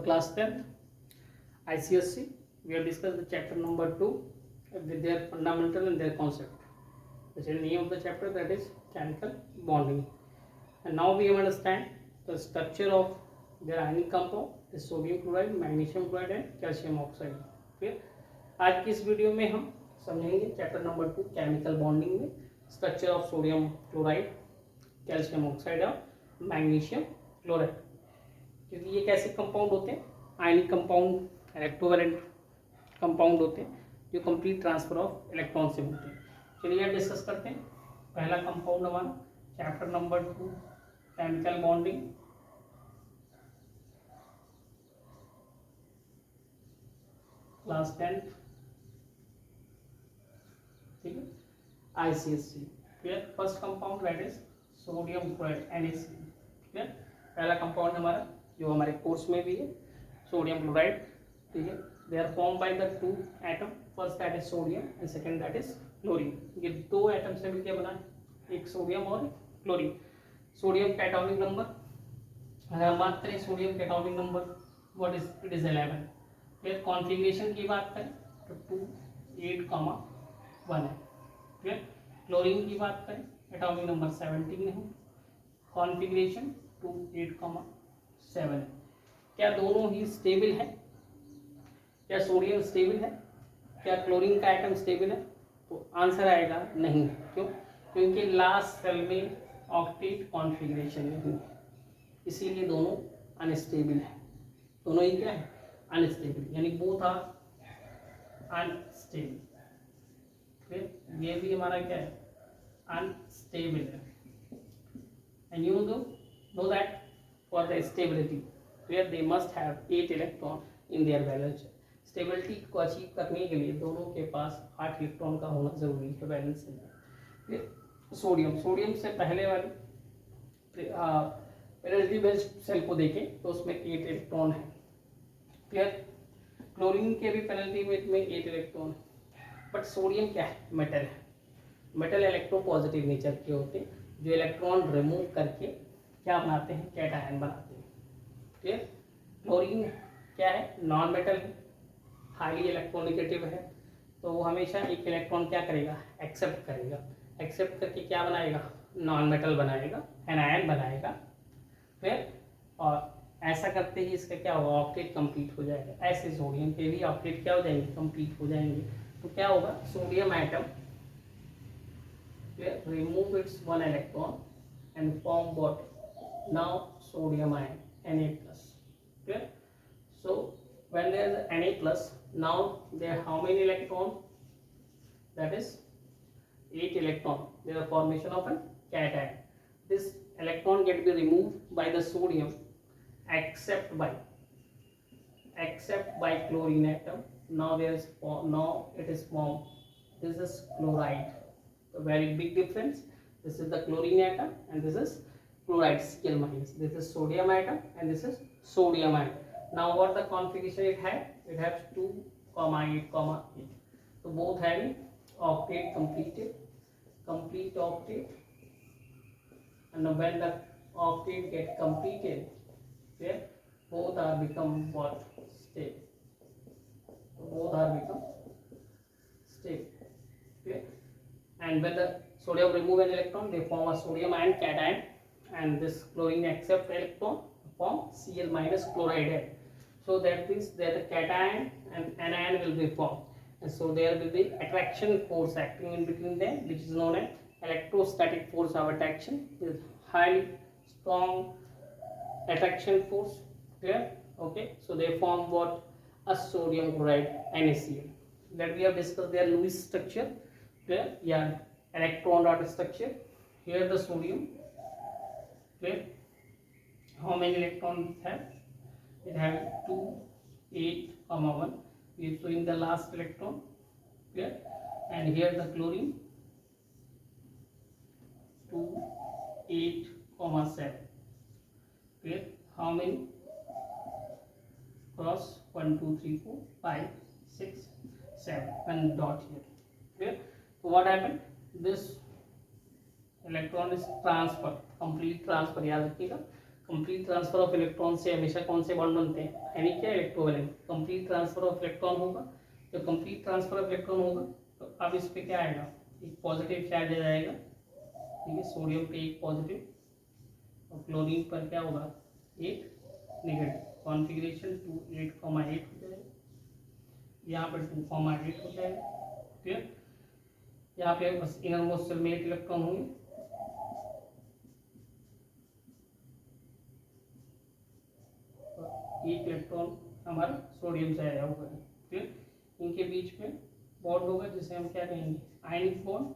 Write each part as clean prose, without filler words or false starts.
class 10th ICSC. We have discussed the chapter number 2 with their fundamental and their concept. The name of the chapter, that is chemical bonding. And now we understand the structure of their ionic compound, the sodium chloride, magnesium chloride and calcium oxide. Clear? आज की इस video में हम समझेंगे chapter number 2 chemical bonding में structure of sodium chloride, calcium oxide और magnesium chloride. क्योंकि ये कैसे कंपाउंड होते हैं, आयनिक कंपाउंड, इलेक्ट्रोवैलेंट कंपाउंड होते हैं जो कंप्लीट ट्रांसफर ऑफ इलेक्ट्रॉन से होते हैं। चलिए अब डिस्कस करते हैं। पहला कंपाउंड हमारा chapter number 2 chemical bonding. Class 10th, ठीक है, ICSC। Clear? First compound that is sodium chloride NaCl। Clear? पहला कंपाउंड हमारा जो हमारे कोर्स में भी है सोडियम क्लोराइड, ठीक है। They are form by the two atom, first that is sodium and second that is chlorine. ये दो एटम से मिलकर बना है, एक सोडियम और क्लोरीन। सोडियम का एटॉमिक नंबर, अगर हम बात करें सोडियम का atomic number what is, it is 11। फिर कॉन्फ़िगरेशन की बात करें तो 2 8, 1 है। फिर क्लोरीन की बात करें एटॉमिक नंबर 17 है, कॉन्फ़िगरेशन 2 8, 7 है। क्या दोनों ही स्टेबल है? क्या सोडियम स्टेबल है? क्या क्लोरीन का एटम स्टेबल है? तो आंसर आएगा नहीं। क्यों? क्योंकि लास्ट सेल में ऑक्टेट कॉन्फ़िगरेशन नहीं है, इसीलिए दोनों अनस्टेबल है। दोनों ही क्या है? अनस्टेबल, यानी बोथ आर अनस्टेबल। फिर ये भी हमारा क्या है? अनस्टेबल है। And you know that for the stability where they must have 8 electron in their valence shell। Stability को अचीव करने के लिए दोनों के पास 8 इलेक्ट्रॉन का होना जरूरी है वैलेंस शेल में। फिर सोडियम से पहले वाले एनर्जी बेस्ड सेल को देखें तो उसमें 8 इलेक्ट्रॉन है। क्लियर? क्लोरीन के भी पेनल्टी में 8 इलेक्ट्रॉन है। बट सोडियम क्या है? मेटल है। मेटल इलेक्ट्रो पॉजिटिव नेचर के होते हैं जो इलेक्ट्रॉन रिमूव करके क्या बनाते हैं? कैटायन बनाते हैं। क्लियर? क्लोरीन क्या है? नॉन मेटल है, हाईली इलेक्ट्रोनेगेटिव है, तो वो हमेशा एक इलेक्ट्रॉन क्या करेगा? एक्सेप्ट करेगा। एक्सेप्ट करके क्या बनाएगा? नॉन मेटल बनाएगा, एनायन बनाएगा। फिर और ऐसा करते ही इसका क्या होगा? ऑक्टेट कंप्लीट हो जाएगा। ऐसे सोडियम के भी ऑक्टेट क्या हो जाएंगे? कंप्लीट हो जाएंगे। तो क्या होगा? Sodium atom remove it's 1 electron and form what? Now sodium ion Na plus। Clear? So when there is Na plus, now there are how many electron? That is 8 electron. There are formation of a cation. This electron get be removed by the sodium except by chlorine atom. Now there is it is formed. This is chloride. A very big difference. This is the chlorine atom and this is chloride Cl minus. This is sodium atom and this is sodium atom. Now what the configuration it had? It has 2, 8, 8. So both having octet completed, complete octet. And when the octet get completed, there both are become what? Stable. So both are become stable. Okay? And when the sodium remove an electron, they form a sodium ion cation. And this chlorine accept electron form Cl minus chloride atom. So that means that the cation and anion will be formed, and so there will be attraction force acting in between them, which is known as electrostatic force of attraction. Is highly strong attraction force. Clear? Okay, so they form what? A sodium chloride NaCl. That we have discussed their Lewis structure. Clear? Yeah, electron dot structure. Here the sodium. Clear? How many electrons have? It has 2 8, 1. We are showing the last electron. Clear? And here the chlorine 2 8, 7. Clear? How many? Cross 1 2 3 4 5 6 7 and dot here. Clear? So what happened? This electron is transfer, complete transfer याद रखिएगा। Complete transfer of electron से हमेशा कौन से bond बनते हैं, यानी क्या, electrovalent. Complete transfer of electron होगा, जब कंप्लीट ट्रांसफर ऑफ इलेक्ट्रॉन होगा तो अब इस पे क्या आएगा, एक पॉजिटिव चार्ज आ जाएगा, ठीक है, सोडियम पे एक पॉजिटिव और क्लोरीन पर क्या होगा, एक नेगेटिव। कॉन्फिगरेशन 2 8, 8 हो जाएगा, यहाँ पर 2, 8 हो जाएगा, क्लियर। यहाँ पे बस इनर मोस्ट शेल में 8 इलेक्ट्रॉन होंगे, तो एक इलेक्ट्रॉन हमारा सोडियम से आया होगा, क्लियर। इनके बीच में बॉन्ड होगा जिसे हम क्या कहेंगे, आयनिक बॉन्ड,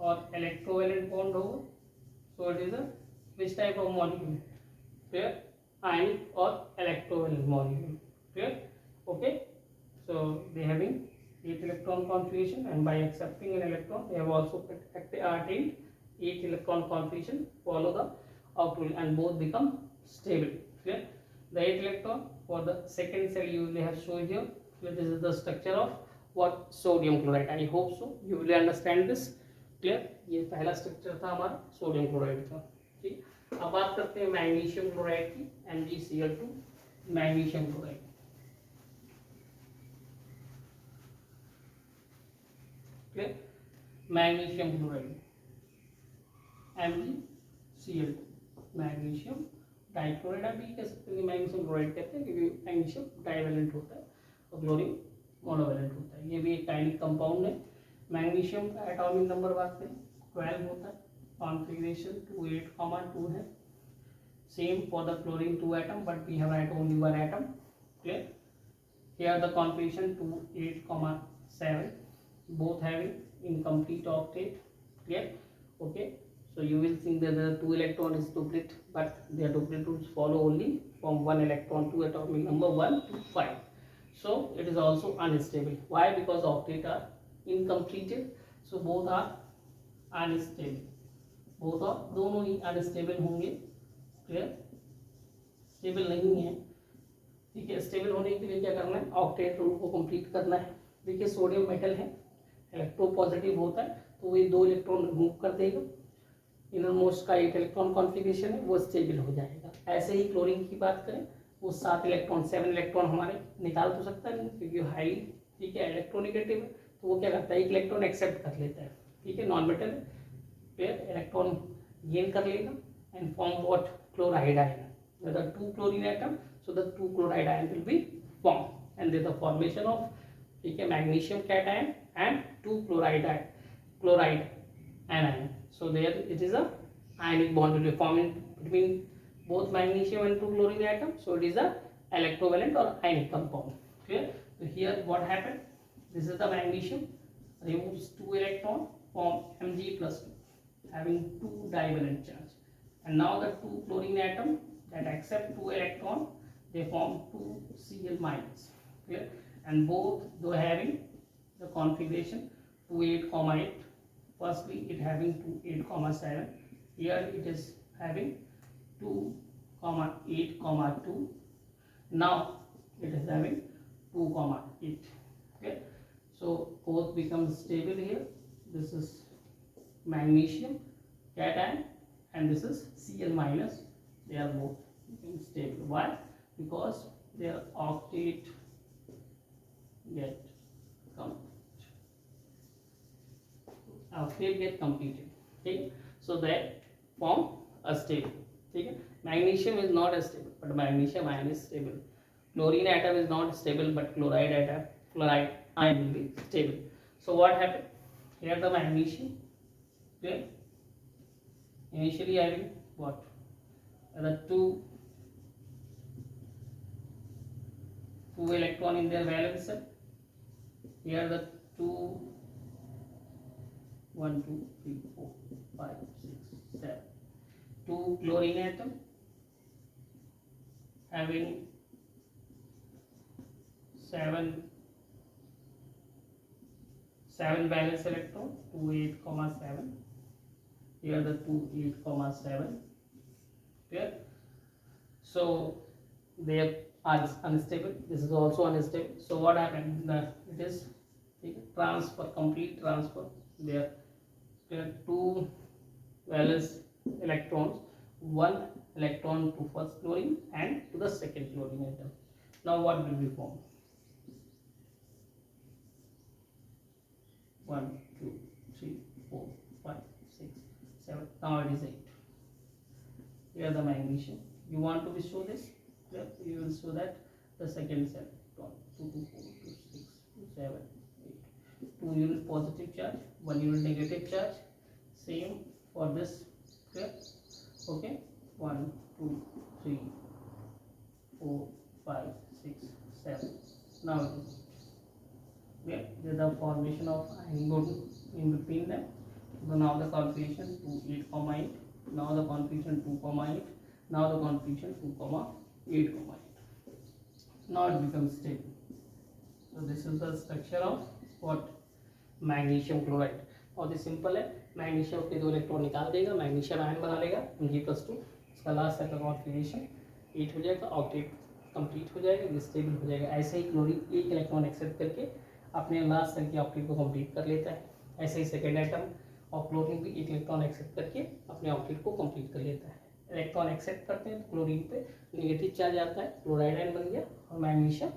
और इलेक्ट्रोवैलेंट बॉन्ड होगा। So it is a which type of molecule, clear, ionic or electrovalent molecule, clear, okay. So they having 8 electron configuration, and by accepting an electron they have also attained 8 electron configuration, follow the out rule, and both become stable, clear. The 8 electron for the second cell usually have shown here, so this is the structure of what, sodium chloride. I hope so you will understand this, clear. ये पहला structure था हमारा sodium chloride का, ठीक। अब बात करते हैं मैग्नीशियम क्लोराइड की, MgCl2 magnesium chloride, clear. Magnesium chloride MgCl2 magnesium dichloride, आप भी कह सकते हैं मैग्नीशियम क्लोराइड कहते हैं क्योंकि मैग्नीशियम डाइवैलेंट होता है और क्लोरीन मोनोवैलेंट होता है। ये भी एक आयनिक कंपाउंड है। मैग्नीशियम का एटॉमिक नंबर बात करें 12 होता है, कॉन्फिगरेशन 2 8, 2 है। Same for the chlorine 2 atom, but we have write only 1 atom, clear. Here the configuration 2 8, 7, both having incomplete octet, clear, okay. So you will think that the 2 electron is duplicate, but their duplicate rules follow only from 1 electron to atomic number 1 to 5. So it is also unstable. Why? Because octet are incompleted, so both are unstable, both are दोनों ही unstable होंगे, clear. Stable नहीं है, ठीक है। Stable होने के लिए क्या करना है, ऑक्टेट रूल को कंप्लीट करना है। देखिए सोडियम मेटल है, इलेक्ट्रो पॉजिटिव होता है तो वही 2 इलेक्ट्रॉन रिमूव कर देगा, इनर मोस्ट का 8 इलेक्ट्रॉन कॉन्फिगरेशन है वो स्टेबल हो जाएगा। ऐसे ही क्लोरीन की बात करें वो 7 इलेक्ट्रॉन 7 इलेक्ट्रॉन हमारे निकाल तो सकता नहीं क्योंकि हाई, ठीक है, इलेक्ट्रोनिगेटिव है, तो वो क्या करता है, एक इलेक्ट्रॉन एक्सेप्ट कर लेता है, ठीक है, नॉन मेटल है, फिर इलेक्ट्रॉन गेन कर लेगा and form what, chloride ion. There are 2 chlorine atom, so the 2 chloride ion will be formed, and there is the formation of, ठीक है, magnesium cation and 2 chloride anion. So there it is a ionic bond will be formed between both magnesium and 2 chlorine atom, so it is a electrovalent or ionic compound, clear. So here what happened, this is the magnesium removes 2 electron, form Mg+2 having 2 divalent charge. And now the 2 chlorine atom that accept 2 electron, they form 2 Cl minus, clear. And both though having the configuration 2 8, 8. Firstly it having 2 8, 7. Here it is having 2 8, 2. Now it is having 2 8. Okay, so both become stable here. This is magnesium cation and this is Cl minus. They are both stable. Why? Because their octet get complete. Octet get completed. Okay, so they form a stable. Okay, magnesium is not stable, but magnesium ion is stable. Chlorine atom is not stable, but chloride ion will be stable. So what happened? Here the magnesium, okay, initially having what, the 2 electron in their valence cell. Here the 2 1 2 3 4 5 6 7 2 chlorine atom having 7 valence electron, 2 8, 7. Here the 2 8, 7. Clear. So they are unstable. This is also unstable. So what happened? It is transfer, complete transfer. There 2 valence electrons one electron to first chlorine and to the second chlorine atom. Now what will be formed? 1 2 3 4 5 6 7. Now it is 8. Here the magnesium. You want to show this? Here you will show that the second cell 2 2 4 2 6 7 8. 2 unit positive charge, 1 unit negative charge. Same for this. Clear? Okay. 1 2 3 4 5 6 7. Now it is. Yeah, there is the formation of ion bond in between them. So now the configuration 2 8 comma 8. Now the configuration 2 comma 8. Now the configuration 2 comma 8 comma 8. Now it becomes stable. So this is the structure of what? Magnesium chloride. बहुत ही simple है. Magnesium के 2 electron निकाल देगा, magnesium ion बना लेगा Mg+2. इसका last set का configuration 8 हो जाएगा, ऑक्टेट कंप्लीट हो जाएगा, स्टेबल हो जाएगा. ऐसे ही क्लोरीन 1 इलेक्ट्रॉन एक्सेप्ट करके अपने लास्ट सेल की ऑक्टेट को कंप्लीट कर लेता है. ऐसे ही सेकेंड आइटम और क्लोरीन भी 1 इलेक्ट्रॉन एक्सेप्ट करके अपने ऑक्टेट को कंप्लीट कर लेता है. इलेक्ट्रॉन एक्सेप्ट करते हैं तो क्लोरीन पे नेगेटिव चार्ज आता है, क्लोराइड आयन बन गया और मैग्नीशियम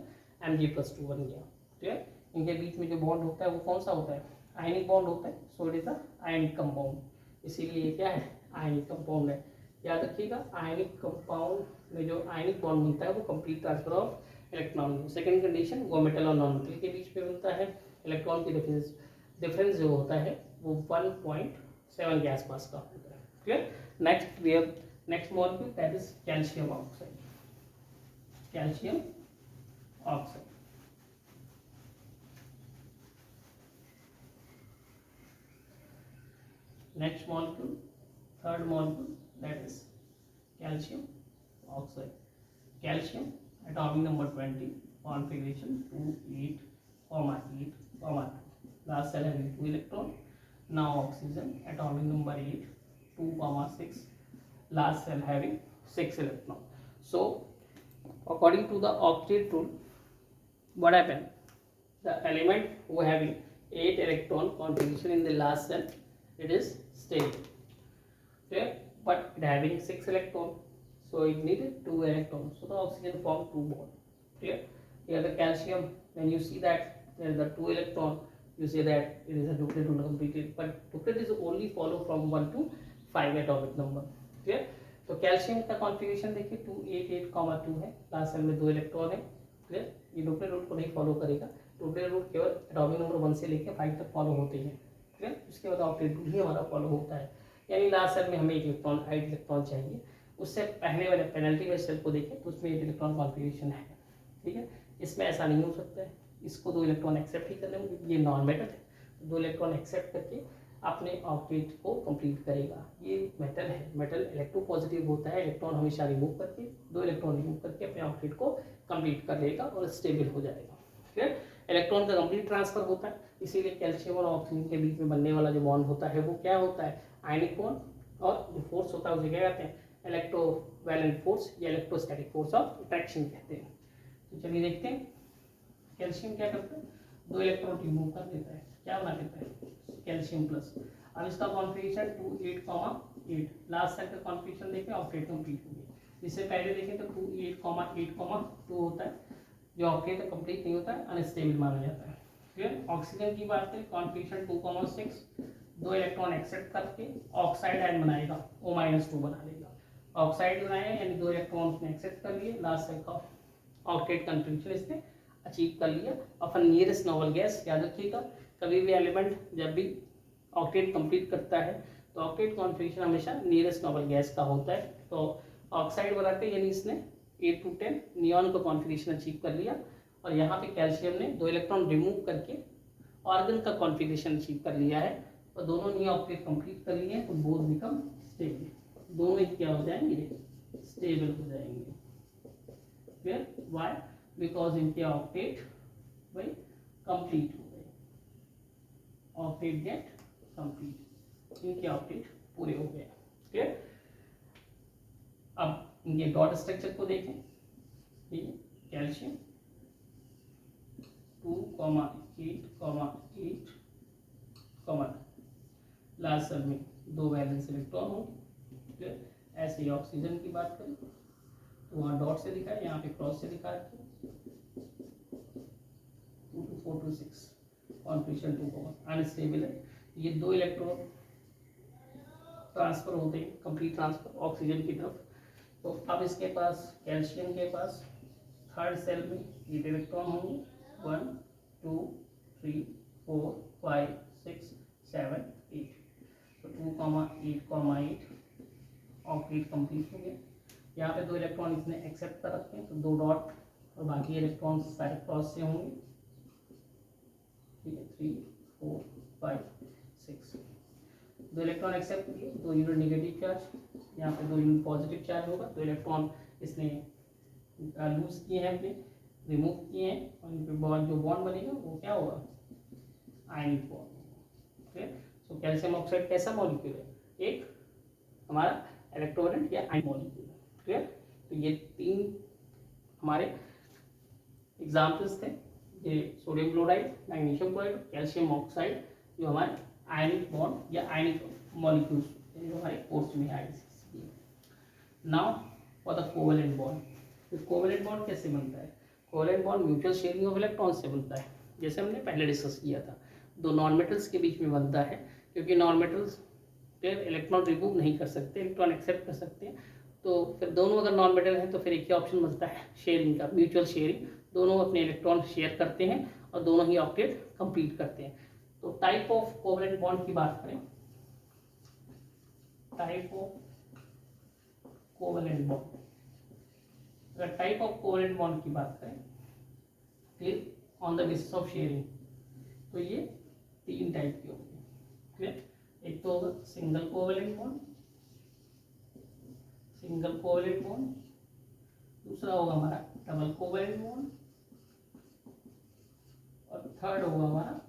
Mg+2 बन गया. ठीक. इनके बीच में जो बॉन्ड होता है वो कौन सा होता है? आयनिक बॉन्ड होता है. So it is a ionic compound. इसीलिए ये क्या है? आयनिक कंपाउंड है. याद रखिएगा, आयनिक कंपाउंड में जो आयनिक बॉन्ड बनता है वो complete transfer of electron. Second condition वो मेटल और नॉन मेटल के बीच में बनता है. इलेक्ट्रॉन की डिफरेंस जो होता है वो 1.7 के आसपास का होता है. Clear. Next we have next molecule that is calcium oxide. Calcium oxide. Next molecule, third molecule, that is calcium oxide. Calcium atomic number 20, configuration 2 8 comma 8 comma 2. Last cell having 2 electron. Now oxygen atomic number 8 2 comma 6. Last cell having 6 electron. So according to the octet rule, what happened? The element who having 8 electron configuration in the last cell, it is stable. Clear? But it having 6 electron, so it needed 2 electrons. So the oxygen formed 2 bond. Clear? Here the calcium, when you see that there is the 2 electron, you say that it is a nucleate completed. But nucleate is only follow from 1 to 5 atomic number. Clear? तो calcium का configuration देखिए 2 8 8 2 है. Last cell में 2 electron है. Clear. ये nuclear root को नहीं follow करेगा. न्यूक्लियर रूट केवल एटॉमिक नंबर 1 से लेकर 5 तक फॉलो होते हैं. क्लियर. उसके बाद ऑक्टेट रूल ही हमारा फॉलो होता है. यानी लास्ट सेल में हमें 1 इलेक्ट्रॉन 8 इलेक्ट्रॉन चाहिए. उससे पहले वाले पेनल्टी में सेल को देखें तो उसमें 8 इलेक्ट्रॉन कॉन्फ़िगरेशन है. ठीक है. इसमें ऐसा नहीं हो सकता है. इसको 2 इलेक्ट्रॉन एक्सेप्ट ही करने होंगे. ये नॉन मेटल है. 2 इलेक्ट्रॉन एक्सेप्ट करके अपने ऑक्टेट को कंप्लीट करेगा. ये मेटल है. मेटल इलेक्ट्रोपॉजिटिव होता है. इलेक्ट्रॉन हमेशा रिमूव करके 2 इलेक्ट्रॉन रिमूव करके अपने ऑक्टेट को कंप्लीट कर लेगा और स्टेबल हो जाएगा. क्लियर. इलेक्ट्रॉन का कंप्लीट ट्रांसफर होता है. इसीलिए कैल्शियम और ऑक्सीजन के बीच में बनने वाला जो बॉन्ड होता है वो क्या होता है? Ionic bond. और जो फोर्स होता है उसे क्या कहते हैं? इलेक्ट्रोवैलेंट फोर्स या इलेक्ट्रोस्टैटिक फोर्स ऑफ अट्रैक्शन कहते हैं. तो चलिए देखते हैं कैल्शियम क्या करता है. 2 इलेक्ट्रॉन रिमूव कर देता है. क्या बना देता है? Calcium plus. अब इसका कॉन्फ़िगरेशन 2 8 8. लास्ट सेल का कॉन्फ़िगरेशन देखें, ऑक्टेट कंप्लीट हो गया. इससे पहले देखें तो 2 8 8 2 होता है. जो ऑक्टेट कंप्लीट नहीं होता है अनस्टेबल माना जाता है. फिर ऑक्सीजन की बात करें, कॉन्फ़िगरेशन 2 6. 2 इलेक्ट्रॉन एक्सेप्ट करके ऑक्साइड आयन बनाएगा, O-2 बना लेगा. ऑक्साइड बनाया यानी 2 इलेक्ट्रॉन उसने एक्सेप्ट कर लिए. लास्ट सेल का ऑक्टेट कॉन्फ़िगरेशन इसने अचीव कर लिया. अपन नियरेस्ट नोबल गैस याद रखिएगा. कभी भी एलिमेंट जब भी ऑक्टेट कंप्लीट करता है तो ऑक्टेट कॉन्फ़िगरेशन हमेशा नियरेस्ट नोबल गैस का होता है. तो ऑक्साइड बनाते यानी इसने 8 to 10 नियॉन का कॉन्फ़िगरेशन अचीव कर लिया. और यहाँ पे कैल्शियम ने 2 इलेक्ट्रॉन रिमूव करके ऑर्गन का कॉन्फ़िगरेशन अचीव कर लिया है. और दोनों नियो ऑक्टेट कंप्लीट कर लिए तो बोथ बिकम स्टेबल. दोनों ही क्या हो जाएंगे? स्टेबल हो जाएंगे. फिर व्हाई? बिकॉज इनके ऑक्टेट भाई कंप्लीट हो गए. Octet get complete. इनके ऑक्टेट पूरे हो गए. क्लियर. अब इनके डॉट स्ट्रक्चर को देखें. ठीक है. कैल्शियम 2 8 8 लास्ट सेल में 2 वैलेंस इलेक्ट्रॉन होंगे. ऐसे ही ऑक्सीजन की बात करें तो वहाँ डॉट से दिखा है, यहाँ पे क्रॉस से दिखा है 2 to 4 to 6 कॉन्फिगरेशन 2 अनस्टेबल है। ये 2 इलेक्ट्रॉन ट्रांसफर होते हैं, कंप्लीट ट्रांसफर ऑक्सीजन की तरफ। तो अब इसके पास कैल्शियम के पास थर्ड सेल में 8 इलेक्ट्रॉन होंगे 1 2 3 4 5 6 7 8। तो 2,8,8 ऑक्टेट कंप्लीट हो गया। यहाँ पे 2 इलेक्ट्रॉन इसने एक्सेप्ट कर रखे हैं तो 2 डॉट और बाकी इलेक्ट्रॉन सारे क्रॉस से होंगे। ठीक है 3 4 5 6 2 इलेक्ट्रॉन एक्सेप्ट किए, 2 यूनिट नेगेटिव चार्ज, यहाँ पे 2 यूनिट पॉजिटिव चार्ज होगा। 2 इलेक्ट्रॉन इसने लूज किए हैं, अपने रिमूव किए हैं और इन पे जो बॉन्ड बनेगा वो क्या होगा, आयनिक बॉन्ड। ठीक है। सो कैल्शियम ऑक्साइड कैसा मॉलिक्यूल है, एक हमारा इलेक्ट्रोनेट या आयन मॉलिक्यूल है। क्लियर। तो ये 3 हमारे एग्जाम्पल्स थे, ये sodium chloride, magnesium chloride, calcium oxide, जो हमारे आयनिक बॉन्ड या आयनिक मॉलिक्यूल्स जो हमारे कोर्स में आए। Now for the covalent bond. तो कोवेलेंट बॉन्ड कैसे बनता है, covalent bond mutual sharing of electron से बनता है, जैसे हमने पहले डिस्कस किया था। 2 नॉन मेटल्स के बीच में बनता है, क्योंकि नॉन मेटल्स फिर इलेक्ट्रॉन रिमूव नहीं कर सकते, इलेक्ट्रॉन एक्सेप्ट कर सकते हैं। तो फिर दोनों अगर नॉन मेटल हैं तो फिर एक ही ऑप्शन बनता है शेयरिंग का, म्यूचुअल शेयरिंग। दोनों अपने इलेक्ट्रॉन शेयर करते हैं और दोनों ही ऑक्टेट कंप्लीट करते हैं। तो टाइप ऑफ कोवेलेंट बॉन्ड की बात करें, टाइप ऑफ कोवेलेंट बॉन्ड, अगर टाइप ऑफ कोवेलेंट बॉन्ड की बात करें फिर on the basis of sharing, तो ये 3 टाइप के होंगे। क्लियर। एक तो होगा single covalent bond, single covalent bond, दूसरा होगा हमारा डबल कोवेलेंट बॉन्ड, और थर्ड होगा हमारा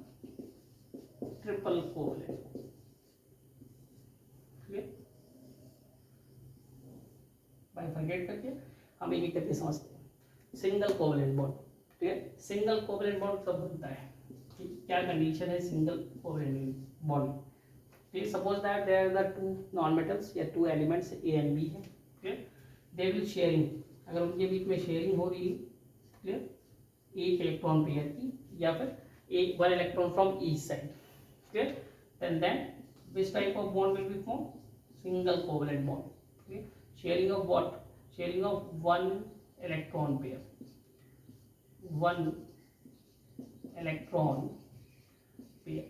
ट्रिपल कोवेलेंट। क्लियर। बाइफरकेट करके हम एक एक करके समझते हैं। सिंगल कोवेलेंट बॉन्ड, ठीक है। सिंगल कोवेलेंट बॉन्ड कब बनता है, क्या कंडीशन है सिंगल कोवेलेंट बॉन्ड। ठीक, suppose that there are the 2 non metals या 2 एलिमेंट्स ए एंड बी है। क्लियर। दे विल शेयरिंग, अगर उनके बीच में शेयरिंग हो रही है, क्लियर, एक इलेक्ट्रॉन पेयर की या फिर एक 1 electron from each side. Clear. then which type of bond will be formed, single covalent bond। okay, sharing of what, sharing of 1 electron pair, 1 electron pair।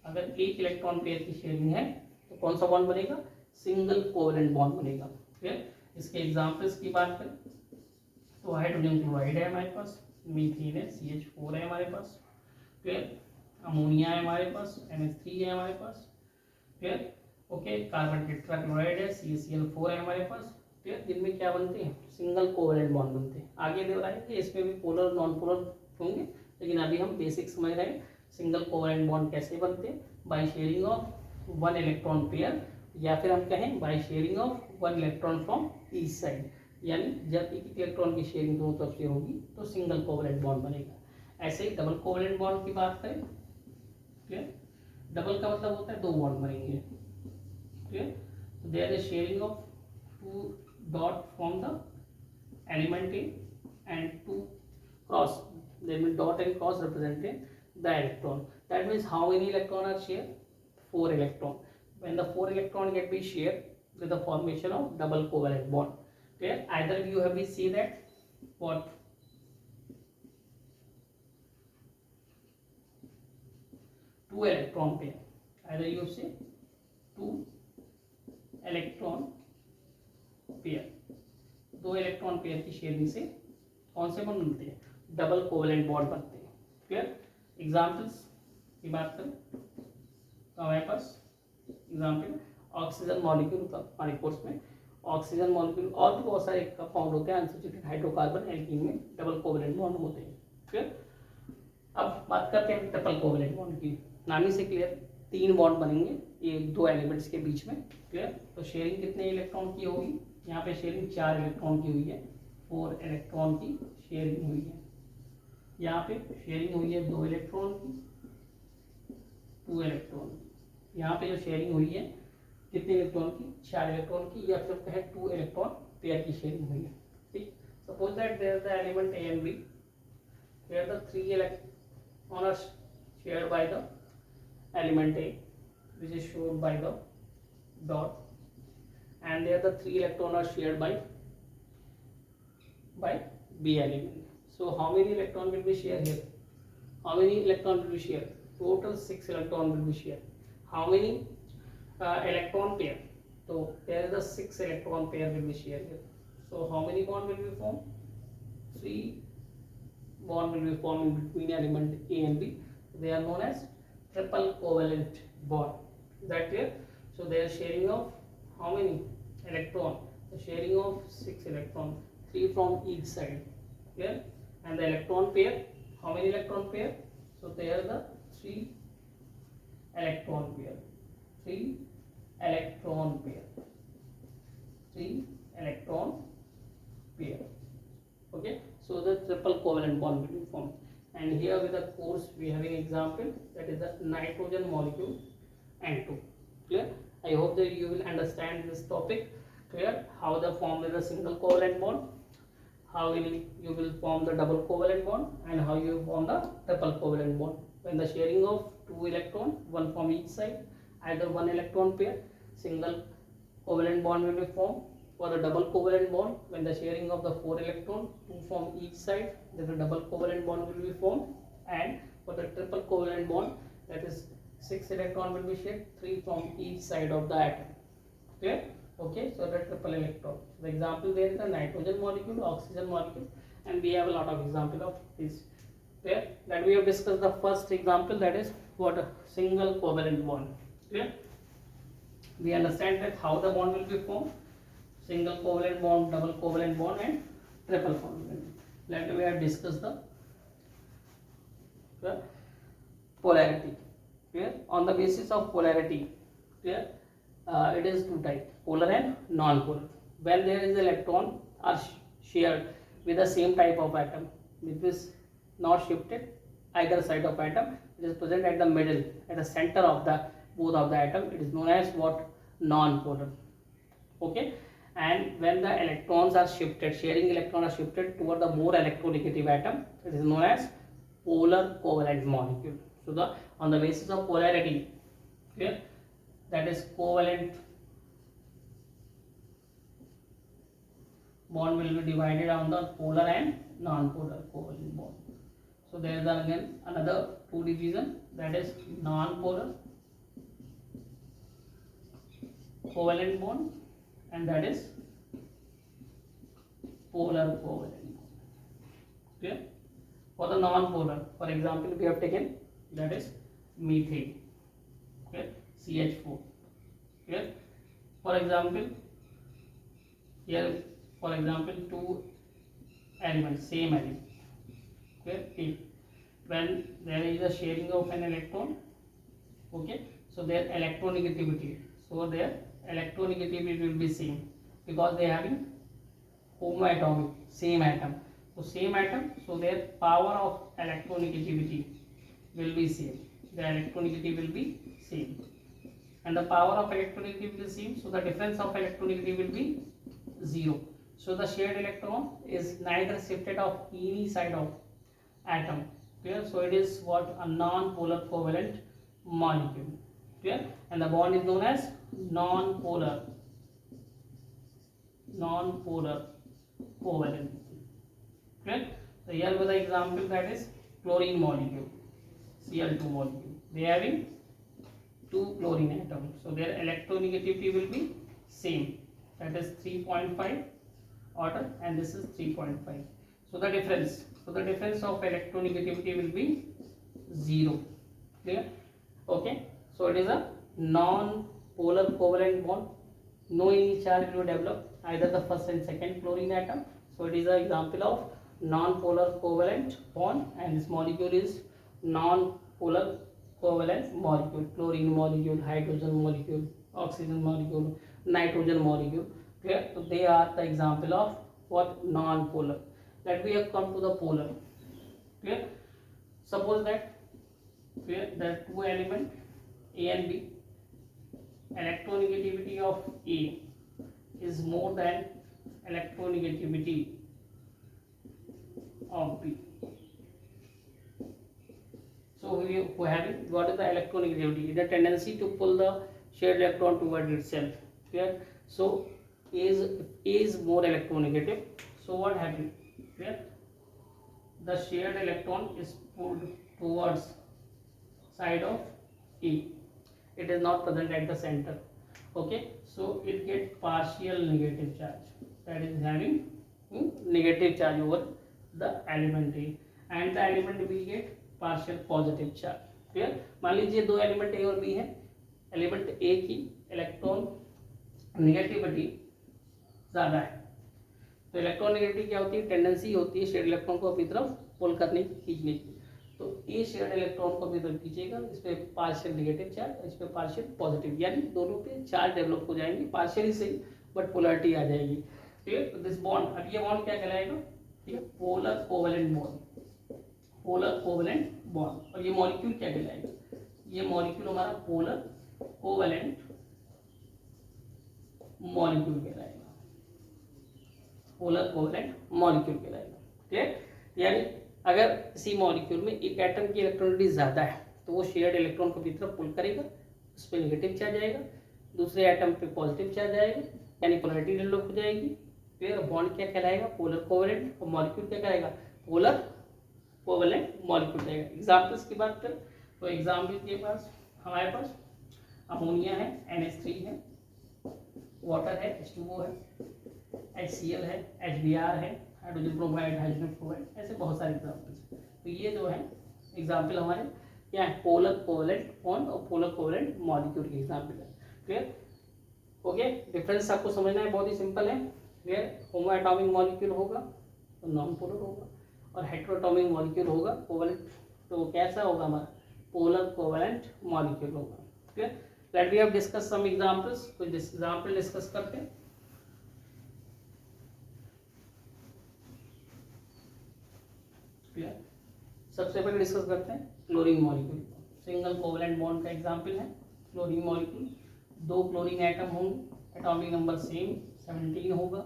अगर एक इलेक्ट्रॉन पेयर की sharing है तो कौन सा बॉन्ड बनेगा, सिंगल कोवेलेंट बॉन्ड बनेगा। Clear. इसके एग्जांपल्स की बात करें तो हाइड्रोजन क्लोराइड है हमारे पास, मीथेन है, CH4 है हमारे पास। क्लियर। अमोनिया है हमारे पास, NH3 है हमारे पास। क्लियर। ओके, कार्बन टेट्राक्लोराइड है, CaCl4 है हमारे पास। क्लियर। जिनमें क्या बनते हैं, सिंगल कोवेलेंट बॉन्ड बनते हैं। आगे बताएंगे इसमें भी पोलर नॉन पोलर होंगे, लेकिन अभी हम बेसिक समझ रहे हैं सिंगल कोवेलेंट बॉन्ड कैसे बनते हैं, by sharing of 1 electron pair, या फिर हम कहें by sharing of 1 electron from each side. यानी जब एक इलेक्ट्रॉन की शेयरिंग दोनों तरफ से होगी तो सिंगल कोवेलेंट बॉन्ड बनेगा। ऐसे ही डबल कोवेलेंट बॉन्ड की बात करें, क्लियर, डबल का मतलब होता है 2 बॉन्ड बनेंगे। Clear. so there is sharing of 2 dot from the element A and 2 cross, there means dot and cross representing the electron, that means how many electron are shared, 4 electron। when the 4 electron get be shared with the formation of double covalent bond। clear। either you have we see that what 2 electron pair, either you say 2 electron pair, 2 electron pair की sharing से कौन से bond बनते हैं, double covalent bond बनते हैं। Clear. Examples की बात करें तो हमारे पास एग्जांपल ऑक्सीजन मॉलिक्यूल का, हमारे कोर्स में ऑक्सीजन मॉलिक्यूल और भी बहुत सारे कंपाउंड होते हैं, अनसैचुरेटेड हाइड्रोकार्बन एल्कीन में डबल कोवेलेंट बॉन्ड होते हैं। क्लियर। अब बात करते हैं ट्रिपल कोवेलेंट बॉन्ड की। नाम ही से क्लियर, 3 बॉन्ड बनेंगे ये 2 एलिमेंट्स के बीच में। क्लियर। तो शेयरिंग कितने इलेक्ट्रॉन की होगी, यहाँ पे शेयरिंग 4 इलेक्ट्रॉन की हुई है, 4 इलेक्ट्रॉन की शेयरिंग हुई है। यहाँ पे शेयरिंग हुई है 2 इलेक्ट्रॉन की, 2 इलेक्ट्रॉन। यहाँ पे जो शेयरिंग हुई है कितने इलेक्ट्रॉन की, 4 इलेक्ट्रॉन की, या फिर कहें 2 इलेक्ट्रॉन पेयर की शेयरिंग हुई है। ठीक, suppose that there the element A and B, here the 3 electrons are shared by the element A, which is shown by the dot, and there the 3 electrons are shared by B element. So how many electron will be shared here? How many electron will be shared? Total 6 electron will be shared. How many electron pair? So there is a 6 electron pair will be shared here. So how many bond will be formed? 3 bond will be formed between element A and B. They are known as triple covalent bond. Is that clear? So they are sharing of how many electron? The sharing of 6 electron, 3 from each side. Clear? And the electron pair, how many electron pair? So they are the 3 electron pair. 3 electron pair. 3 electron pair. Okay, so the triple covalent bond will be formed. And here with the course we have an example, that is the nitrogen molecule N2. Clear? I hope that you will understand this topic. Clear? How the form with a single covalent bond, how you will form the double covalent bond, and how you form the triple covalent bond. When the sharing of 2 electrons, one from each side, either 1 electron pair, single covalent bond will be formed. For the double covalent bond, when the sharing of the 4 electrons, 2 from each side, then the double covalent bond will be formed. And for the triple covalent bond, that is 6 electron will be shared, 3 from each side of the atom. Clear? Okay, so the triple electron. The example there is the nitrogen molecule, oxygen molecule, and we have a lot of example of this. Clear? That we have discussed the first example, that is what a single covalent bond. Clear? We understand that how the bond will be formed. Single covalent bond, double covalent bond, and triple covalent. Later we have discussed the polarity. Clear? On the basis of polarity, clear? It is two types, polar and non-polar. When there is electron are shared with the same type of atom, which is not shifted either side of atom, it is present at the middle, at the center of the both of the atom. It is known as what? Non-polar. Okay. And when the electrons are shifted, sharing electrons are shifted toward the more electronegative atom, it is known as polar covalent molecule. So the on the basis of polarity, clear, that is covalent bond will be divided on the polar and non-polar covalent bond. So there is again another two division, that is non-polar covalent bond, and that is polar covalent bond. Clear? For the non-polar, for example, we have taken, that is methane. Okay, CH4. Clear? For example, here, for example, two elements, same element. Okay, when there is a sharing of an electron, okay, so their electronegativity, so their electronegativity will be same, because they are having homoatomic, same atom. So same atom, so their power of electronegativity will be same. The electronegativity will be same, and the power of electronegativity will be same. So the difference of electronegativity will be 0. So the shared electron is neither shifted of any side of atom. Clear? So it is what? A non-polar covalent molecule. Clear? And the bond is known as non-polar covalent. Clear? So here with the example, that is chlorine molecule, Cl2 molecule. They are having 2 chlorine atoms, so their electronegativity will be same, that is 3.5 order, and this is 3.5. So the difference of electronegativity will be 0. Clear? Okay, so it is a non-polar covalent bond. No any charge will develop either the first and second chlorine atom. So it is an example of non-polar covalent bond, and this molecule is non-polar covalent molecule. Chlorine molecule, hydrogen molecule, oxygen molecule, nitrogen molecule. Clear? So they are the example of what? Non-polar. Let we have come to the polar. Clear? Suppose that, clear, there are two elements A and B. electronegativity of A is more than electronegativity of B. So we having what is the electronegativity? The tendency to pull the shared electron toward itself. Clear? So A is more electronegative. So what happened? Clear? The shared electron is pulled towards side of E. It is not present at the center. Okay, so it gets partial negative charge. That is having negative charge over the element A, and the element B get partial positive charge. Clear? मान लीजिए दो element A और B है. Element A की electron negativity ज़्यादा है. तो electron negativity क्या होती है? टेंडेंसी होती है शेयर्ड इलेक्ट्रॉन को अपनी तरफ पुल करने की, खींचने की. तो ए शेयर्ड इलेक्ट्रॉन को अपनी तरफ खींचेगा, इस पे पार्शियल नेगेटिव चार्ज, इस पे पार्शियल पॉजिटिव, यानी दोनों पे चार्ज डेवलप हो जाएंगे, पार्शियली सही बट पोलैरिटी आ जाएगी. ठीक है? तो दिस बॉन्ड, अब ये बॉन्ड क्या कहलाएगा? ठीक है, polar covalent bond. Polar covalent bond. और ये मॉलिक्यूल क्या कहलाएगा? ये मॉलिक्यूल हमारा पोलर कोवेलेंट मॉलिक्यूल कहलाएगा. पोलर कोवेलेंट मॉलिक्यूल कहलाएगा. ठीक, यानी अगर किसी मॉलिक्यूल में एक एटम की इलेक्ट्रॉनिटी ज़्यादा है तो वो शेयर्ड इलेक्ट्रॉन को अपनी तरफ पुल करेगा, उस पर नेगेटिव चार्ज आएगा, दूसरे एटम पे पॉजिटिव चार्ज आएगा, यानी पोलैरिटी डेवलप हो जाएगी. फिर बॉन्ड क्या कहलाएगा? Polar covalent. और मॉलिक्यूल क्या कहलाएगा? पोलर कोवेलेंट मॉलिक्यूल रहेगा. एग्जाम्पल्स की बात करें तो एग्जाम्पल के पास हमारे पास अमोनिया है, NH3 है, वाटर है, H2O है, HCl है, HBr है, हाइड्रोजन ब्रोमाइड, हाइड्रोजन फ्लोराइड, ऐसे बहुत सारे एग्जाम्पल्स. तो ये जो है एग्जाम्पल हमारे क्या है? पोलर कोवेलेंट बॉन्ड और पोलर कोवेलेंट मॉलिक्यूल के एग्जाम्पल है. क्लियर? ओके, डिफरेंस आपको समझना है, बहुत ही सिंपल है. क्लियर? होमो एटॉमिक मॉलिक्यूल होगा तो नॉन पोलर होगा, और हेटेरोटॉमिक मॉलिक्यूल होगा कोवेलेंट, तो कैसा होगा? हमारा पोलर कोवेलेंट मॉलिक्यूल होगा. Clear? Let we have discuss some examples. कुछ एग्जांपल डिस्कस करते हैं. क्लियर? सबसे पहले डिस्कस करते हैं chlorine molecule. Single covalent bond का एग्जांपल है क्लोरीन मॉलिक्यूल. दो क्लोरीन एटम होंगे, एटॉमिक नंबर सेम 17 होगा,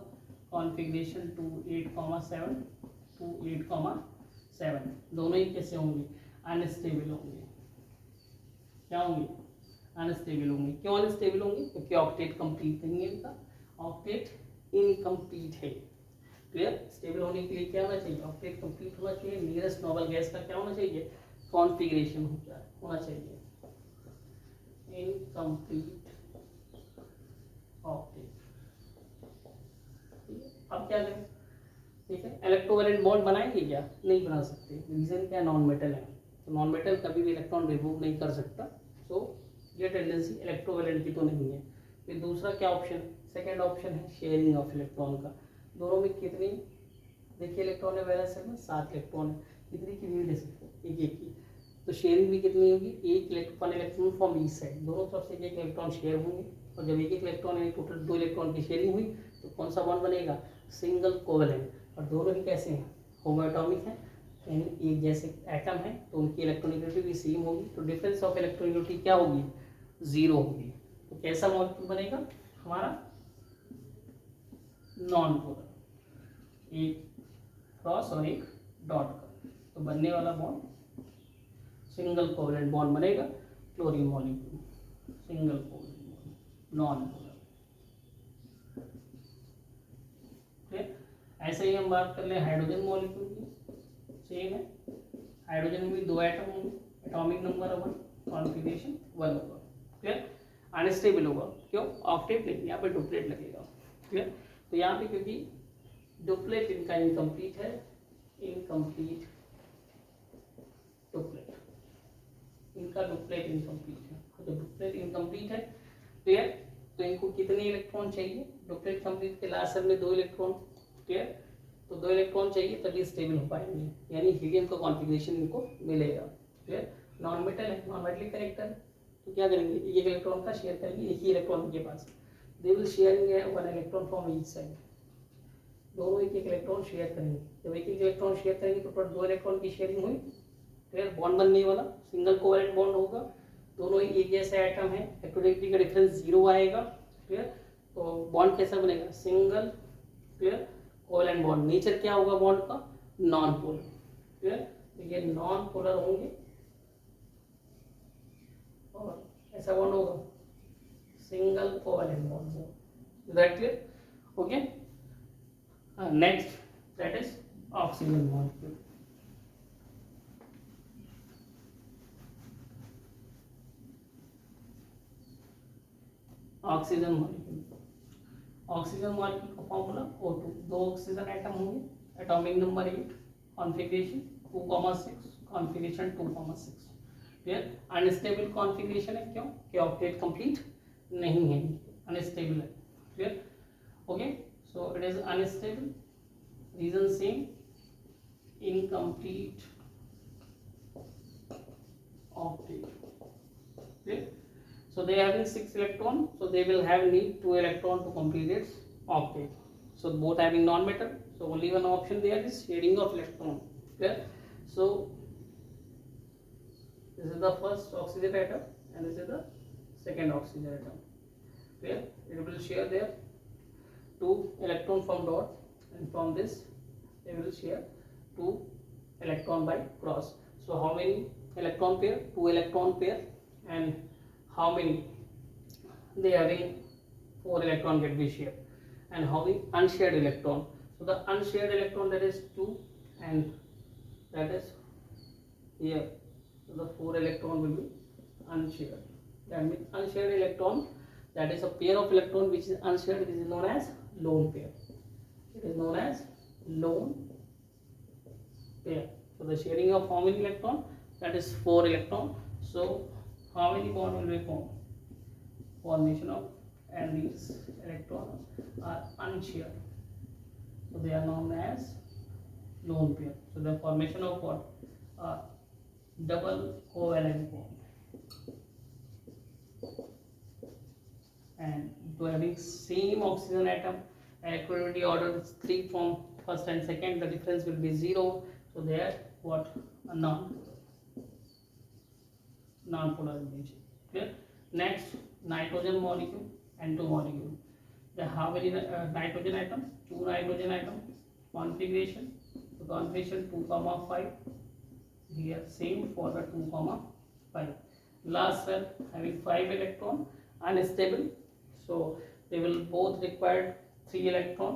कॉन्फ़िगरेशन 28,7 28,7. दोनों ही कैसे होंगे? अनस्टेबल होंगे. क्या होंगे? अनस्टेबल होंगे. क्यों अनस्टेबल होंगे? क्योंकि ऑक्टेट कंप्लीट नहीं है, इनका ऑक्टेट इनकम्प्लीट है. क्लियर? स्टेबल होने के लिए क्या होना चाहिए? ऑक्टेट कंप्लीट होना चाहिए. नियरेस्ट नोबल गैस का क्या होना चाहिए? कॉन्फ़िगरेशन होना चाहिए इनकम्प्लीट ऑक्टेट. अब क्या करें? ठीक है, इलेक्ट्रोवैलेंट बॉन्ड बनाएंगे क्या? नहीं बना सकते. रीजन क्या? नॉन मेटल है. तो नॉन मेटल कभी भी इलेक्ट्रॉन रिमूव नहीं कर सकता. सो ये टेंडेंसी इलेक्ट्रोवैलेंट की तो नहीं है. फिर दूसरा क्या ऑप्शन? सेकेंड ऑप्शन है शेयरिंग ऑफ इलेक्ट्रॉन का. दोनों में कितनी, देखिए इलेक्ट्रॉन है वैलेंस है में 7 इलेक्ट्रॉन है, कितनी की नीड है? एक एक की. तो शेयरिंग भी कितनी होगी? एक इलेक्ट्रॉन फ्रॉम ईच साइड. दोनों तरफ से एक इलेक्ट्रॉन शेयर होंगे, और जब एक इलेक्ट्रॉन यानी टोटल 2 इलेक्ट्रॉन की शेयरिंग हुई तो कौन सा बॉन्ड बनेगा? Single covalent. और दोनों ही कैसे हैं? होमो एटॉमिक है, यानी एक जैसे एटम है, तो उनकी इलेक्ट्रॉनिगेटिविटी भी सेम होगी. तो डिफरेंस ऑफ इलेक्ट्रॉनिगेटिविटी क्या होगी? 0 होगी. तो कैसा मॉलिक्यूल बनेगा हमारा? Non polar. एक क्रॉस और एक डॉट का, तो बनने वाला बॉन्ड सिंगल कोवेलेंट बॉन्ड बनेगा chlorine molecule. Single covalent bond, non polar. ऐसे ही हम बात कर ले हाइड्रोजन मॉलिक्यूल की. सेम है, हाइड्रोजन में भी 2 एटम होंगे, एटॉमिक नंबर 1, कॉन्फ़िगरेशन 1 होगा. क्लियर? अनस्टेबल होगा. क्यों? ऑक्टेट नहीं, यहाँ पे डुप्लेट लगेगा. क्लियर? तो यहाँ पे क्योंकि डुप्लेट इनका इनकम्प्लीट है, इनकम्प्लीट डुप्लेट, इनका डुप्लेट इनकम्प्लीट है. तो डुप्लेट इनकम्प्लीट है. क्लियर? तो इनको कितने इलेक्ट्रॉन चाहिए? डुप्लेट कंप्लीट के लास्ट सेल में 2 इलेक्ट्रॉन. क्लियर? तो 2 इलेक्ट्रॉन चाहिए तभी स्टेबल हो पाएंगे, यानी हीलियम का कॉन्फ़िगरेशन इनको मिलेगा. क्लियर? नॉन मेटल है, नॉन मेटल कैरेक्टर, तो क्या करेंगे? एक इलेक्ट्रॉन का शेयर करेंगे एक ही इलेक्ट्रॉन के पास. They will sharing 1 electron from each side. दोनों एक इलेक्ट्रॉन शेयर करेंगे. जब एक इलेक्ट्रॉन शेयर करेंगे तो टोटल 2 इलेक्ट्रॉन की शेयरिंग हुई. क्लियर? बॉन्ड बनने वाला सिंगल कोवेलेंट बॉन्ड होगा. दोनों ही एक जैसे आइटम है, इलेक्ट्रोनेगेटिविटी का डिफरेंस 0 आएगा। क्लियर? तो बॉन्ड कैसा बनेगा? Single. Clear? Covalent bond. Nature क्या होगा बॉन्ड का? Non polar. क्लियर? तो ये नॉन पोलर होंगे और ऐसा बॉन्ड होगा single covalent bond. Is that clear? Okay, next that is oxygen molecule. Oxygen molecule, oxygen molecule का फॉर्मूला O2। दो ऑक्सीजन एटम होंगे, atomic number 8, configuration 2,6, configuration 2,6। Clear? Unstable configuration है, क्यों? कि ऑक्टेट कंप्लीट नहीं है, अनस्टेबल है। Clear? Okay, so it is unstable, reason same, incomplete octet. Clear? So they are having 6 electron, so they will have need 2 electron to complete its octet. So both having non-metal, so only one option there is sharing of electron. Clear? So this is the first oxygen atom and this is the second oxygen atom. Clear? It will share their 2 electron from dot, and from this they will share 2 electron by cross. So how many electron pair? 2 electron pair, and how many they having 4 electron get be shared, and how many unshared electron? So the unshared electron, that is 2, and that is here, so the 4 electron will be unshared. That means unshared electron, that is a pair of electron which is unshared, it is known as lone pair. It is known as lone pair. So the sharing of how many electron? That is 4 electron. So how many bond will be formed? Formation of, and these electrons are unshared, so they are known as lone pair. So the formation of what? Double covalent bond, and to having same oxygen atom, equality order is 3 from first and second, the difference will be 0. So they are what? A non-polar relation. Clear? Next, nitrogen molecule and 2 molecule. They have many nitrogen atoms? 2 nitrogen atoms. Configuration, so configuration 2,5. Here same for the 2,5. Last cell having 5 electron, unstable. So they will both require 3 electron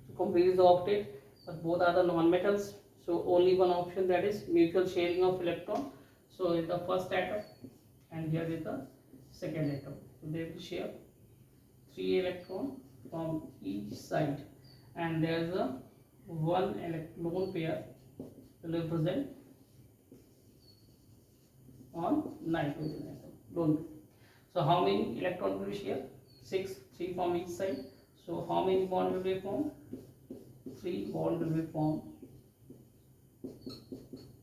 to complete the octet, but both are the non-metals. So only one option, that is mutual sharing of electron. So is the first atom, and here is the second atom. So they will share 3 electron from each side, and there is a 1 lone pair will be present on nitrogen atom. Lone pair. So how many electron will be share? 6, 3 from each side. So how many bond will be formed? 3 bond will be formed.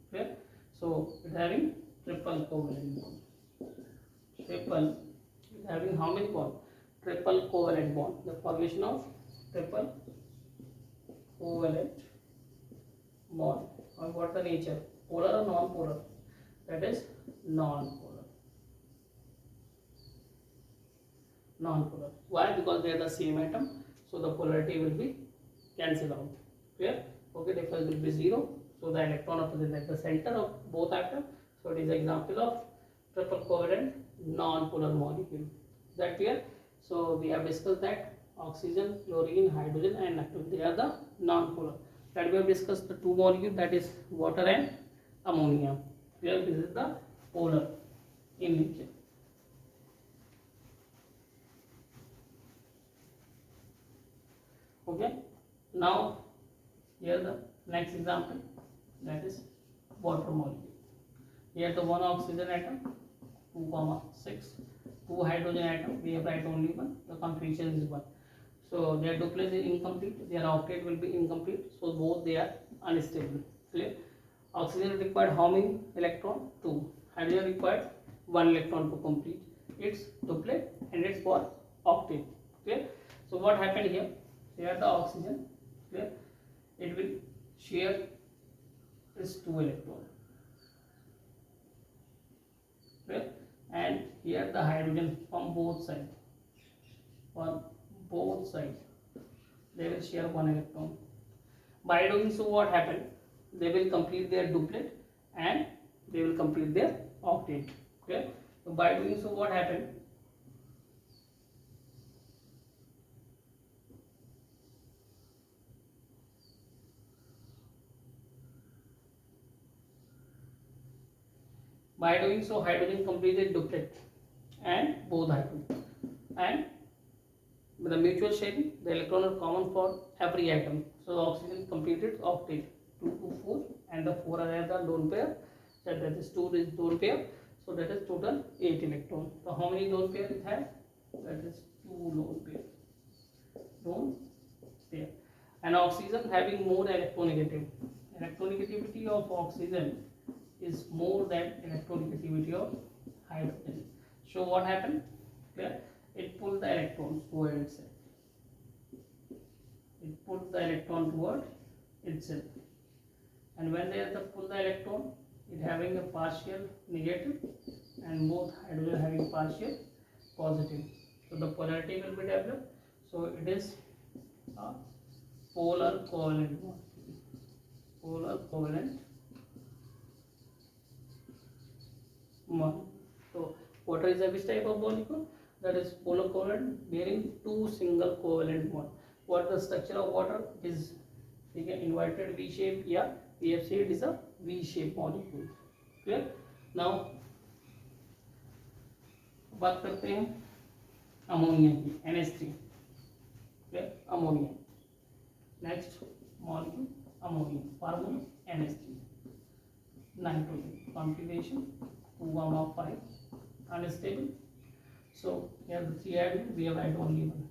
Clear? So it having triple covalent bond. Triple is having how many bond? Triple covalent bond. The formation of triple covalent bond. And what the nature? Polar or non-polar? That is non-polar. Non-polar. Why? Because they are the same atom, so the polarity will be cancelled out. Clear? Okay, difference will be 0. So the electron are present at the center of both atoms. So it is an example of triple covalent non-polar molecule. Is that clear? So we have discussed that oxygen, chlorine, hydrogen and nitrogen, they are the non-polar. That we have discussed the 2 molecules, that is water and ammonia. Here this is the polar in nature. Okay. Now here the next example, that is water molecule. Here the 1 oxygen atom, 2,6, 2 hydrogen atom, we have write only 1, the configuration is 1. So their duplex is incomplete, their octet will be incomplete, so both they are unstable. Clear? Oxygen required how many electron? 2. Hydrogen required 1 electron to complete its duplet and its for octet. Clear? So what happened here? Here the oxygen, clear, it will share its 2 electron. Clear? and here the hydrogen from both sides. On both sides they will share one electron. By doing so, what happened? They will complete their duplet and they will complete their octet. Okay, so by doing so, what happened? By doing so, hydrogen completed duplet and both hydrogen, and with the mutual sharing, the electron are common for every atom. So the oxygen completed octet 2 to 4, and the 4 are the lone pair. That is 2 is lone pair. So that is total 8 electrons. So how many lone pair it has? That is 2 lone pair. Lone pair. And oxygen having more electronegative. Electronegativity of oxygen is more than electronegativity of hydrogen. So what happened? Clear? It pulls the electrons toward itself. It pulls the electron toward itself. And when they pull the electron, it having a partial negative and both hydrogen having partial positive. So the polarity will be developed. So it is a polar covalent bond. Polar covalent bond. So water is a which type of molecule? That is polar covalent bearing 2 single covalent bond. What the structure of water is? Inverted V shape. Yeah, we have said it is a V shape molecule. Clear? Now बात करते हैं ammonia की, NH3. Clear? Ammonia. Next molecule ammonia. Formula NH3. Nitrogen configuration 2,5 unstable. So here the 3 added, we have added only one.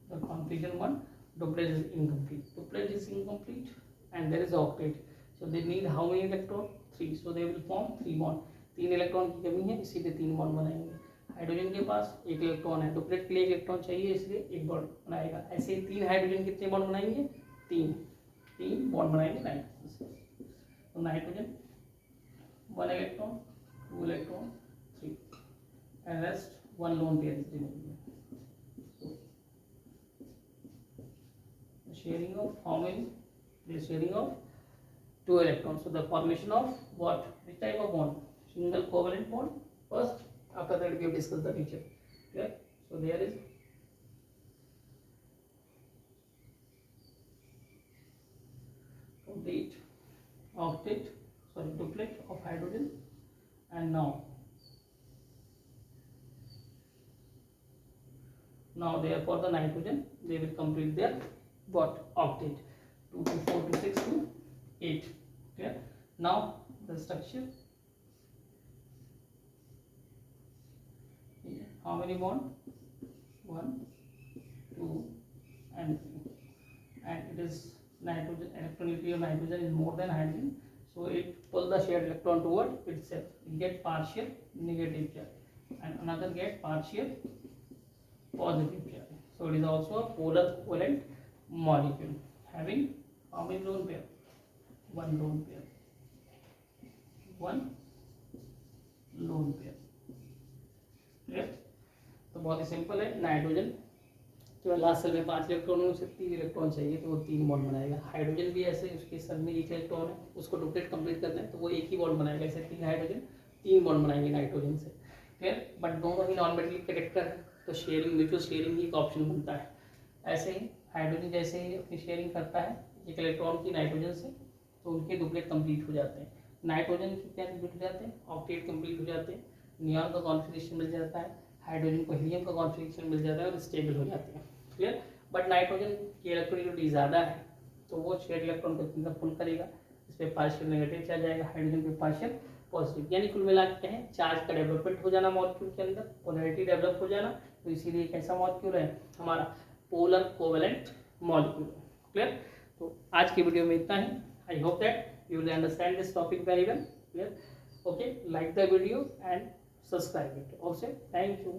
The configuration 1, duplet is incomplete. Duplet is incomplete and there is octet. So they need how many electron? 3. So they will form 3 bond. 3 electron की कमी है, इसीलिए 3 bond बनाएंगे. Hydrogen के पास 1 electron है, duplet के लिए 1 electron चाहिए, इसलिए 1 बॉन्ड बनाएगा. ऐसे ही 3 हाइड्रोजन कितने बॉन्ड बनाएंगे? 3 बॉन्ड बनाएंगे नाइट्रोजन से. तो nitrogen 1 electron, 2 electron, 3 and rest 1 lone pair is remaining. So the sharing of how many? The sharing of 2 electrons. So the formation of what? Which type of bond? Single covalent bond first. After that we have discussed the feature. Okay. So there is complete octet, duplet of hydrogen, and now therefore the nitrogen, they will complete their what? Octet 2 to 4 to 6 to 8. Clear? Now the structure. How many bond? 1, 2 and 3. And it is nitrogen, electronegativity of nitrogen is more than hydrogen. So it pulls the shared electron toward itself. It get partial negative charge and another get partial positive charge. So it is also a polar covalent molecule having how many lone pair? 1 lone pair. 1 lone pair. Clear? तो बहुत ही simple है. Nitrogen जो last cell में 5 electron है, उसे 3 electron चाहिए, तो वो 3 बॉन्ड बनाएगा. हाइड्रोजन भी ऐसे, उसके सेल में 1 इलेक्ट्रॉन है, उसको डुप्लेट कंप्लीट करना है, तो वो 1 ही बॉन्ड बनाएगा. ऐसे 3 हाइड्रोजन 3 बॉन्ड बनाएंगे नाइट्रोजन से. क्लियर? बट दोनों ही नॉन मेटेलिक कैरेक्टर है, तो शेयरिंग, म्यूचुअल शेयरिंग ही एक ऑप्शन बनता है. ऐसे ही हाइड्रोजन जैसे ही अपनी शेयरिंग करता है 1 इलेक्ट्रॉन की नाइट्रोजन से, तो उनके डुप्लेट कंप्लीट हो जाते हैं. नाइट्रोजन के क्या कंप्लीट हो जाते हैं? ऑक्टेट कंप्लीट हो जाते हैं. नियॉन का कॉन्फिगरेशन मिल जाता है, हाइड्रोजन को हीलियम का कॉन्फिगरेशन मिल जाता है और स्टेबल हो जाते हैं. क्लियर? बट नाइट्रोजन की इलेक्ट्रोनेगेटिविटी ज़्यादा है, तो वो शेयर इलेक्ट्रॉन को पुल करेगा, इस पर पार्शियल नेगेटिव चार्ज आएगा, हाइड्रोजन पे पार्शियल पॉजिटिव. यानी कुल मिला के कहें चार्ज का डेवलपमेंट हो जाना मॉलिक्यूल के अंदर, पोलैरिटी डेवलप हो जाना. तो इसीलिए एक ऐसा मॉलिक्यूल है हमारा पोलर कोवेलेंट मॉलिक्यूल. क्लियर? तो आज की वीडियो में इतना ही. I hope that you will understand this topic very well. Clear? Okay, like the video and subscribe it. Also, thank you.